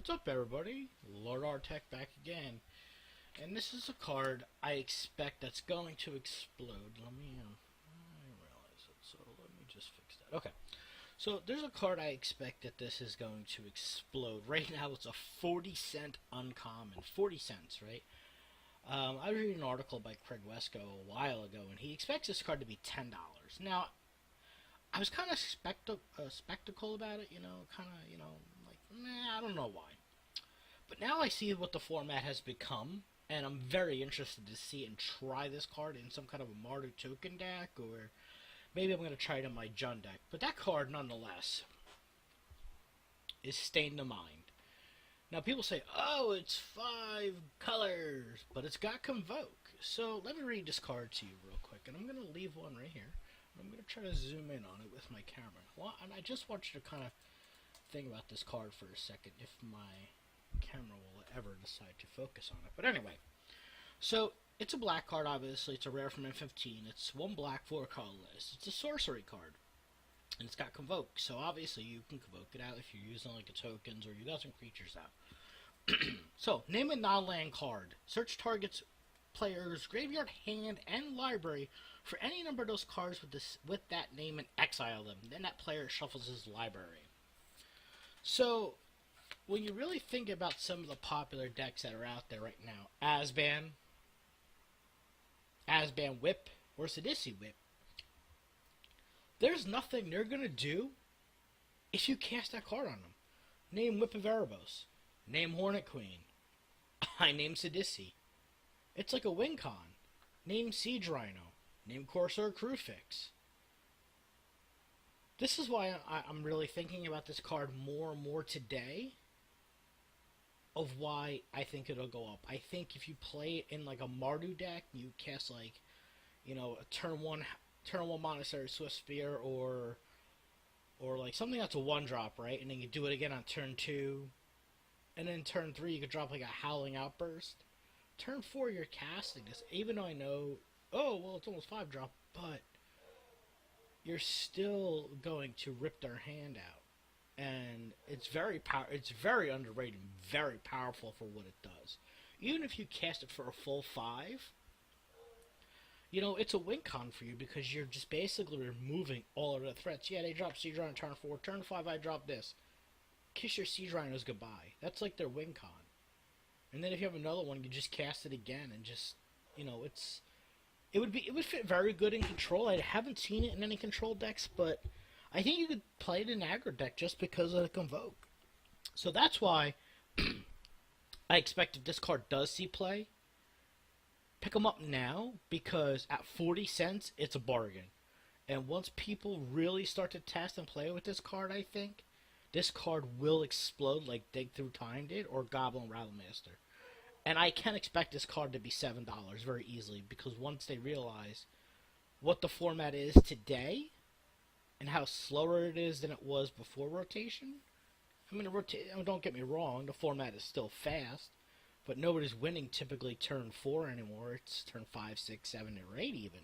What's up, everybody? Lord Artec back again. And this is a card I expect that's going to explode. I realize it, so let me just fix that. Okay. So there's a card I expect that this is going to explode. Right now it's a 40-cent uncommon. 40 cents, right? I was reading an article by Craig Wesco a while ago, and he expects this card to be $10. Now, I was kind of spectacle about it, like, I don't know why. But now I see what the format has become, and I'm very interested to see and try this card in some kind of a Mardu token deck, or maybe I'm going to try it in my Jun deck. But that card, nonetheless, is Stain the Mind. Now, people say, oh, it's 5 colors, but it's got Convoke. So let me read this card to you real quick, and I'm going to leave one right here. I'm going to try to zoom in on it with my camera. Well, and I just want you to kind of think about this card for a second, if my camera will ever decide to focus on it. But anyway, so it's a black card, obviously. It's a rare from M15. It's 1 black, 4 colorless. It's a sorcery card, and it's got Convoke. So obviously you can Convoke it out if you're using like a tokens or you got some creatures out. So, name a non-land card. Search target's player's graveyard, hand, and library for any number of those cards with that name and exile them. Then that player shuffles his library. So, when you really think about some of the popular decks that are out there right now, Asban Whip, or Sidisi Whip, there's nothing they're going to do if you cast that card on them. Name Whip of Erebos. Name Hornet Queen. I name Sidisi. It's like a win con. Name Siege Rhino. Name Corsair Crewfix. This is why I'm really thinking about this card more and more today, of why I think it'll go up. I think if you play it in like a Mardu deck, you cast like, a turn one Monastery Swift Spear, or like something that's a 1-drop, right? And then you do it again on turn 2. And then turn 3 you could drop like a Howling Outburst. Turn 4 you're casting this, even though I know, oh, well, it's almost 5-drop, but you're still going to rip their hand out. And it's very underrated, very powerful for what it does. Even if you cast it for a full 5, it's a win con for you, because you're just basically removing all of the threats. Yeah, they drop Siege Rhino on turn 4. Turn 5, I drop this. Kiss your Siege Rhinos goodbye. That's like their win con. And then if you have another one, you just cast it again, and just, it would fit very good in control. I haven't seen it in any control decks, but I think you could play it in aggro deck just because of the Convoke. So that's why I expect if this card does see play, pick them up now, because at 40 cents, it's a bargain. And once people really start to test and play with this card, I think this card will explode like Dig Through Time did, or Goblin Rattlemaster. And I can expect this card to be $7 very easily, because once they realize what the format is today and how slower it is than it was before rotation. I mean, don't get me wrong, the format is still fast, but nobody's winning typically turn 4 anymore. It's turn 5, 6, 7, or 8 even.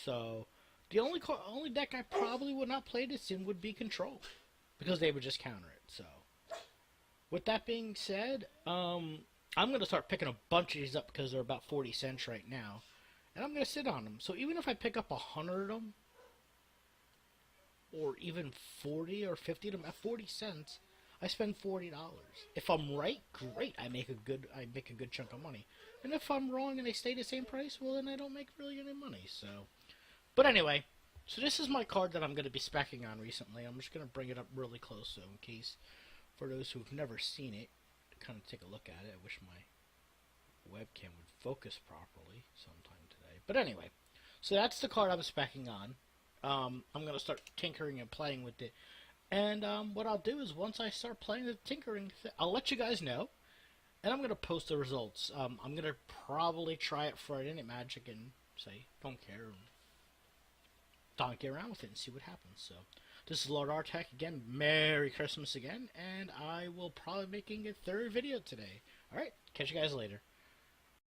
So the only deck I probably would not play this in would be Control, because they would just counter it. So with that being said, I'm going to start picking a bunch of these up, because they're about 40 cents right now, and I'm going to sit on them. So even if I pick up 100 of them, or even 40 or 50 of them at 40 cents, I spend $40. If I'm right, great. I make a good chunk of money. And if I'm wrong and they stay the same price, well, then I don't make really any money. So, but anyway, so this is my card that I'm going to be speccing on recently. I'm just going to bring it up really close, so in case, for those who've never seen it, kind of take a look at it. I wish my webcam would focus properly sometime today. But anyway, so that's the card I'm speccing on. I'm going to start tinkering and playing with it. And what I'll do is, once I start playing the tinkering, I'll let you guys know. And I'm going to post the results. I'm going to probably try it Friday Night Magic and say, don't care. And donkey around with it and see what happens. So, this is Lord Artec again. Merry Christmas again. And I will probably be making a 3rd video today. Alright, catch you guys later.